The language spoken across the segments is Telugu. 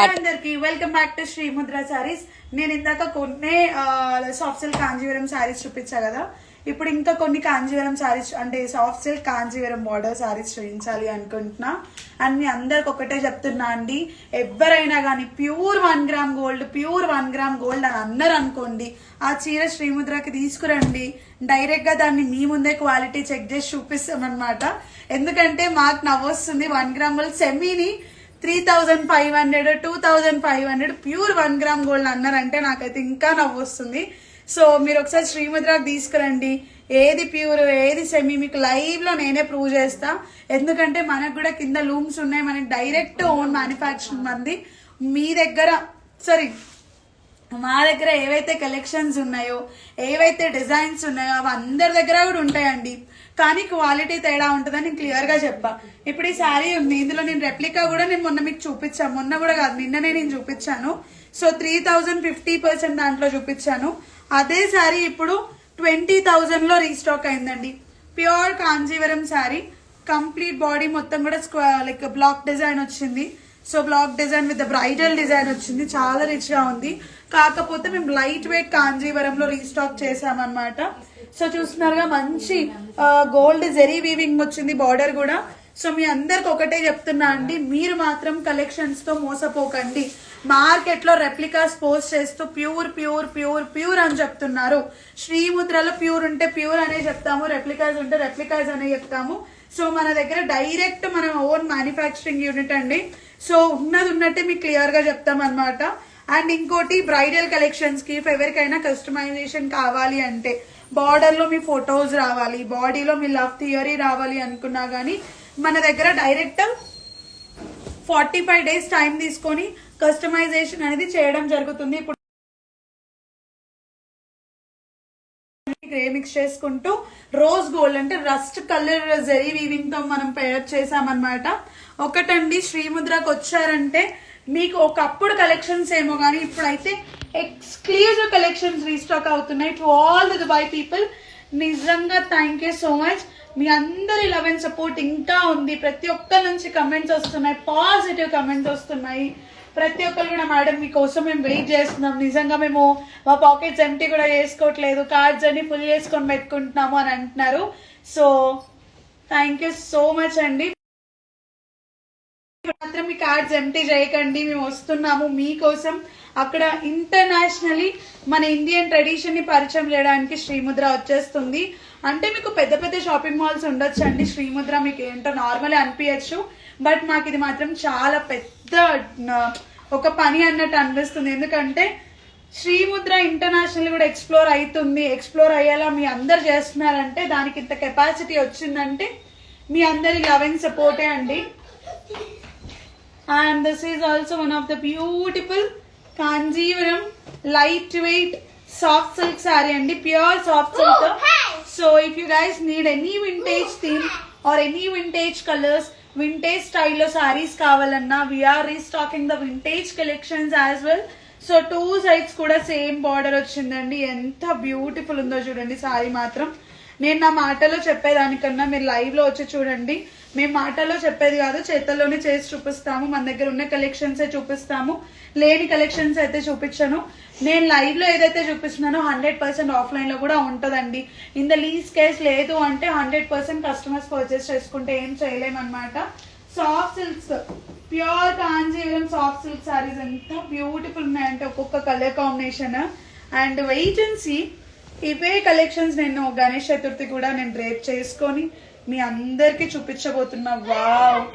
అందరికి welcome back to Srimudra saris. నేను ఇందాక కొన్ని సాఫ్ట్ సిల్క్ కాంజీవరం సారీస్ చూపించా కదా, ఇప్పుడు ఇంకా కొన్ని కాంజీవరం సారీస్ అంటే soft silk Kanjeevaram border saris చూపించాలి అనుకుంటున్నా. అండ్ మీ అందరికి ఒకటే చెప్తున్నా అండి, ఎవరైనా కానీ ప్యూర్ 1 గ్రామ్ గోల్డ్ అని అన్నారు అనుకోండి, ఆ చీర శ్రీముద్రకి తీసుకురండి, డైరెక్ట్ గా దాన్ని మీ ముందే క్వాలిటీ చెక్ చేసి చూపిస్తాం అనమాట. ఎందుకంటే మాకు నవ్వొస్తుంది 1 గ్రామ్ గోల్డ్ సెమీని 3500 2500 ప్యూర్ 1 గ్రామ్ గోల్డ్ అన్నారంటే నాకైతే ఇంకా నవ్వు వస్తుంది. సో మీరు ఒకసారి శ్రీముద్రకి తీసుకురండి, ఏది ప్యూర్ ఏది సెమీ మీకు లైవ్ లో నేనే ప్రూవ్ చేస్తా. ఎందుకంటే మనకు కూడా కింద లూమ్స్ ఉన్నాయి, మనకి డైరెక్ట్ ఓన్ మ్యానుఫ్యాక్చరింగ్ మంది. మీ దగ్గర మా దగ్గర ఏవైతే కలెక్షన్స్ ఉన్నాయో, ఏవైతే డిజైన్స్ ఉన్నాయో అవి అందరి దగ్గర కూడా ఉంటాయండి, కానీ క్వాలిటీ తేడా ఉంటుందని క్లియర్ గా చెప్పా. ఇప్పుడు ఈ శారీ ఉంది, ఇందులో నేను రెప్లికా కూడా నేను మొన్న మీకు చూపించాను, మొన్న కూడా కాదు నిన్ననే నేను చూపించాను. సో 3000 50% దాంట్లో చూపించాను. అదే శారీ ఇప్పుడు 20,000 లో రీస్టాక్ అయిందండి. Pure Kanjeevaram saree, complete body మొత్తం కూడా లైక్ బ్లాక్ డిజైన్ వచ్చింది. So black design with bridal design వచ్చింది, చాలా రిచ్ గా ఉంది. కాకపోతే మేము లైట్ వెయిట్ కాంజీవరంలో రీస్టాక్ చేసామన్నమాట. సో చూస్తున్నారుగా మంచి గోల్డ్ జెరీ వీవింగ్ వచ్చింది బార్డర్ కూడా. సో మీ అందరికి ఒకటే చెప్తున్నా అండి, మీరు మాత్రం కలెక్షన్స్ తో మోసపోకండి. మార్కెట్ లో రెప్లికాస్ పోస్ట్ చేస్తూ ప్యూర్ ప్యూర్ ప్యూర్ ప్యూర్ అని చెప్తున్నారు. శ్రీముద్రలో ప్యూర్ ఉంటే ప్యూర్ అనే చెప్తాము, రెప్లికాస్ ఉంటే రెప్లికాస్ అనే చెప్తాము. సో మన దగ్గర డైరెక్ట్ మన ఓన్ మ్యానుఫ్యాక్చరింగ్ యూనిట్ అండి. సో ఉన్నది ఉన్నట్టే మీకు క్లియర్ గా చెప్తాం అనమాట. అండ్ ఇంకోటి బ్రైడల్ కలెక్షన్స్ కి ఎవరికైనా కస్టమైజేషన్ కావాలి అంటే, బార్డర్ లో మీ ఫొటోస్ రావాలి, బాడీలో మీ లవ్ థియరీ రావాలి అనుకున్నా గానీ మన దగ్గర డైరెక్ట్ 45 days టైం తీసుకొని కస్టమైజేషన్ అనేది చేయడం జరుగుతుంది. ఇప్పుడు గ్రే మిక్స్ చేసుకుంటూ రోజ్ గోల్డ్ అంటే రస్ట్ కలర్ జెరీ వీవింగ్ తో మనం పేర్ చేసామన్నమాట. ఒకటండి, శ్రీముద్రకు వచ్చారంటే మీకు ఒకప్పుడు కలెక్షన్స్ ఏమో కానీ ఇప్పుడైతే ఎక్స్క్లూజివ్ కలెక్షన్స్ రీస్టాక్ అవుతున్నాయి. To all the Dubai people నిజంగా థ్యాంక్ యూ సో మచ్. మీ అందరి లవ్ అండ్ సపోర్ట్ ఇంకా ఉంది. ప్రతి ఒక్కరి నుంచి కమెంట్స్ వస్తున్నాయి, పాజిటివ్ కమెంట్స్ వస్తున్నాయి. ప్రతి ఒక్కరు కూడా మేడం మీకోసం మేము వెయిట్ చేస్తున్నాం, నిజంగా మేము మా పాకెట్స్ ఎంటీ కూడా చేసుకోవట్లేదు, కార్డ్స్ అన్ని ఫుల్ చేసుకొని పెట్టుకుంటున్నాము అని అంటున్నారు. So thank you so much అండి. మాత్రం మీ కార్డ్స్ ఎంటీ చేయకండి, మేము వస్తున్నాము మీకోసం. అక్కడ ఇంటర్నేషనలీ మన ఇండియన్ ట్రెడిషన్ ని పరిచయం చేయడానికి శ్రీముద్ర వచ్చేస్తుంది. అంటే మీకు పెద్ద పెద్ద షాపింగ్ మాల్స్ ఉండొచ్చు అండి, శ్రీముద్ర మీకు ఏంటో నార్మల్ అనిపించచ్చు, బట్ మాకు ఇది మాత్రం చాలా పెద్ద ఒక పని అన్నట్టు అనిపిస్తుంది. ఎందుకంటే శ్రీముద్ర ఇంటర్నేషనల్ కూడా ఎక్స్ప్లోర్ అవుతుంది, ఎక్స్ప్లోర్ అయ్యేలా మీ అందరు చేస్తున్నారంటే దానికి ఇంత కెపాసిటీ వచ్చిందంటే మీ అందరి లవ్ అండ్ సపోర్టే అండి. And this is also one of the beautiful Kanjeevaram lightweight soft silk saree and pure soft silk. So if you guys need any vintage theme or any vintage colors, vintage style lo sarees kavalanna, we are restocking the vintage collections as well. So two sides kuda same border వచ్చిందండి. ఎంత బ్యూటిఫుల్ ఉందో చూడండి సారీ మాత్రం. నేను నా మాటలో చెప్పేదానికన్నా మీరు లైవ్ లో వచ్చి చూడండి. మేము మాటల్లో చెప్పేది కాదు, చేతల్లోనే చేసి చూపిస్తాము. మన దగ్గర ఉన్న కలెక్షన్స్ చూపిస్తాము, లేని కలెక్షన్స్ అయితే చూపించను. నేను లైవ్ లో ఏదైతే చూపిస్తున్నానో 100% ఆఫ్లైన్ లో కూడా ఉంటదండి. ఇన్ ద లీస్ట్ కేస్ లేదు అంటే 100% కస్టమర్స్ పర్చేస్ చేసుకుంటే ఏం చేయలేమన్నమాట. Soft silks, pure Kanjeevaram soft silk saris ఎంత బ్యూటిఫుల్ ఉన్నాయంటే ఒక్కొక్క colour combination. And wait and see, ఇవే కలెక్షన్స్ నేను గణేష్ చతుర్థి కూడా నేను డ్రేప్ చేసుకొని మీ అందరికి చూపించబోతున్నా. వావ్,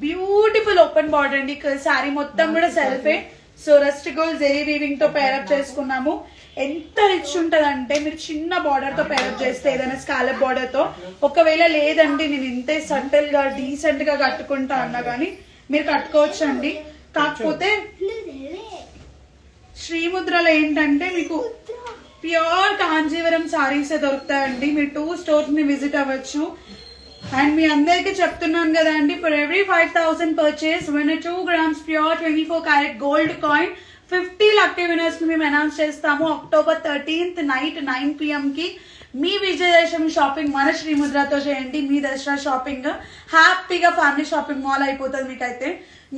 బ్యూటిఫుల్ ఓపెన్ బార్డర్ అండి. శారీ మొత్తం కూడా self. So rust gold zari weaving తో పేరప్ చేసుకున్నాము. ఎంత రిచ్ ఉంటదంటే మీరు చిన్న బార్డర్ తో పేరప్ చేస్తే, ఏదైనా స్కాలప్ బార్డర్ తో, ఒకవేళ లేదండి నేను ఇంతే సటిల్ గా డీసెంట్ గా కట్టుకుంటా అన్నా గానీ మీరు కట్టుకోవచ్చు అండి. కాకపోతే శ్రీముద్రలో ఏంటంటే మీకు ప్యూర్ కాంజీవరం సారీస్ దొరుకుతాయండి. మీరు 2 stores ని విజిట్ అవ్వచ్చు. అండ్ మీ అందరికి చెప్తున్నాను కదా అండి, for every 5,000 purchase win 2 grams pure 24 karat gold coin. 50 lucky winners ని మేము అనౌన్స్ చేస్తాము October 13th నైట్ 9 PM కి. మీ విజయదశమి షాపింగ్ మన శ్రీముద్రతో చేయండి. మీ దసరా షాపింగ్ హ్యాపీగా ఫ్యామిలీ షాపింగ్ మాల్ అయిపోతుంది మీకైతే.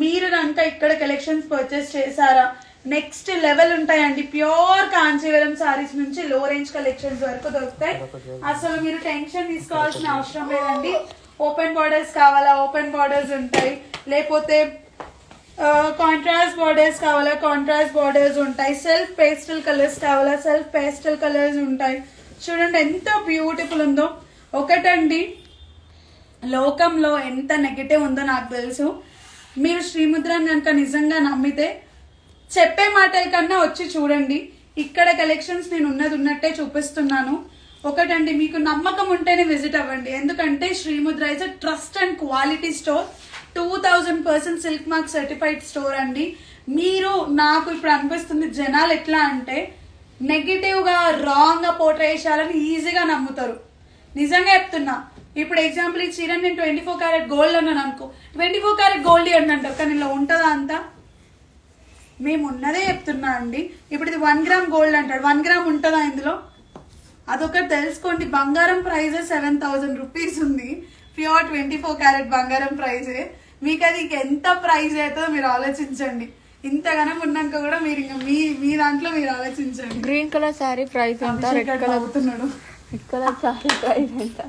మీరు కనుక ఇక్కడ కలెక్షన్స్ పర్చేస్ చేశారా నెక్స్ట్ లెవెల్ ఉంటాయండి. ప్యూర్ కాంచీవరం సారీస్ నుంచి లో రేంజ్ కలెక్షన్స్ వరకు దొరుకుతాయి. అసలు మీరు టెన్షన్ తీసుకోవాల్సిన అవసరం లేదండి. ఓపెన్ బార్డర్స్ కావాలా, ఓపెన్ బార్డర్స్ ఉంటాయి. లేకపోతే కాంట్రాస్ట్ బార్డర్స్ కావాలా, కాంట్రాస్ట్ బార్డర్స్ ఉంటాయి. సెల్ఫ్ పేస్టల్ కలర్స్ కావాలా, సెల్ఫ్ పేస్టల్ కలర్స్ ఉంటాయి. చూడండి ఎంత బ్యూటిఫుల్ ఉందో. ఒకటండి, లోకంలో ఎంత నెగటివ్ ఉందో నాకు తెలుసు. మీరు శ్రీముద్రని కనుక నిజంగా నమ్మితే చెప్పే మాటల కన్నా వచ్చి చూడండి. ఇక్కడ కలెక్షన్స్ నేను ఉన్నది ఉన్నట్టే చూపిస్తున్నాను. ఒకటండి, మీకు నమ్మకం ఉంటేనే విజిట్ అవ్వండి. ఎందుకంటే Srimudra is a trust and quality store. 2000% silk mark certified store అండి. మీరు నాకు ఇప్పుడు అనిపిస్తుంది జనాలు ఎట్లా అంటే నెగిటివ్ గా రాంగ్ గా పోర్ట్రే చేయాలని ఈజీగా నమ్ముతారు. నిజంగా చెప్తున్నా. ఇప్పుడు ఎగ్జాంపుల్ ఈ చీర నేను 24 క్యారెట్ గోల్డ్ అన్నాను అనుకో, 24 క్యారెట్ గోల్డ్ అని అంటారు. కానీ ఇలా ఉంటుందా అంతా? మేము ఉన్నదే చెప్తున్నా అండి. ఇప్పుడు ఇది 1 గ్రామ్ గోల్డ్ అంటాడు, 1 గ్రామ్ ఉంటుందా ఇందులో? అదొకటి తెలుసుకోండి. బంగారం ప్రైజ్ 7000 రూపీస్ ఉంది. ప్యూర్ 24 క్యారెట్ బంగారం ప్రైజే. మీకు అది ఎంత ప్రైజ్ అవుతుందో మీరు ఆలోచించండి. ఇంతగానం ఉన్నాక కూడా మీరు ఇంకా మీ దాంట్లో మీరు ఆలోచించండి. గ్రీన్ కలర్ సారీ ప్రైస్ ఎంత? రెడ్ కలర్ అవుతున్నాడు. రెడ్ కలర్ సారీ ప్రైస్ ఎంత?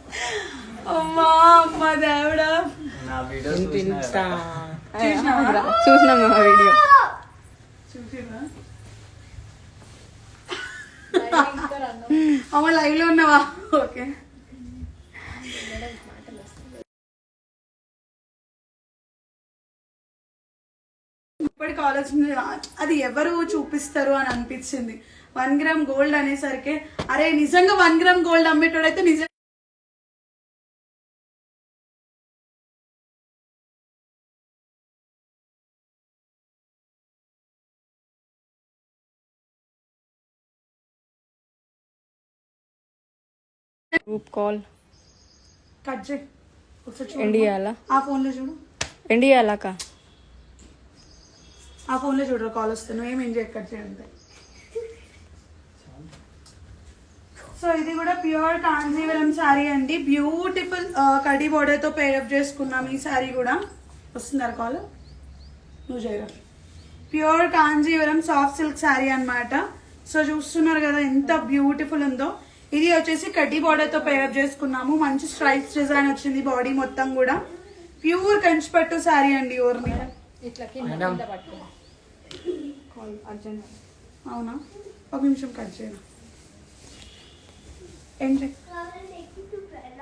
అమ్మా అమ్మ దేవుడా, చూసినా వీడియో చూసినా? అమ్మ లైవ్ లో ఉన్నావా? ఓకే. ఇప్పటికి ఆలోచన అది ఎవరు చూపిస్తారు అని అనిపించింది. 1 గ్రామ్ గోల్డ్ అనేసరికి అరే నిజంగా 1 గ్రామ్ గోల్డ్ అమ్మేటోడైతే నిజంగా గ్రూప్ కాల్ కట్ చేయి. ఒకసారి ఇండియాలా ఆ ఫోన్ లో చూడు, ఇండియాలాకా ఆ ఫోన్ లో చూడరు కాల్ వస్తాను. ఏం చేయ కట్ చేయండి. సో ఇది కూడా ప్యూర్ కాంజీవరం శారీ అండి. బ్యూటిఫుల్ కడి బోర్డర్ తో పేరప్ చేసుకున్నాం. ఈ శారీ కూడా వస్తుందా కాల్? నువ్వు చేయరా. Pure Kanjeevaram soft silk sari అన్నమాట. సో చూస్తున్నారు కదా ఎంత బ్యూటిఫుల్ ఉందో. ఇది వచ్చేసి కడ్డీ బార్డర్ తో పేరప్ చేసుకున్నాము. మంచి స్ట్రైప్స్ డిజైన్ వచ్చింది బాడీ మొత్తం కూడా. ప్యూర్ కంచిపట్టు శారీ అండి. ఓర్ని అవునా? ఒక నిమిషం కట్ చేయను. ఏంటి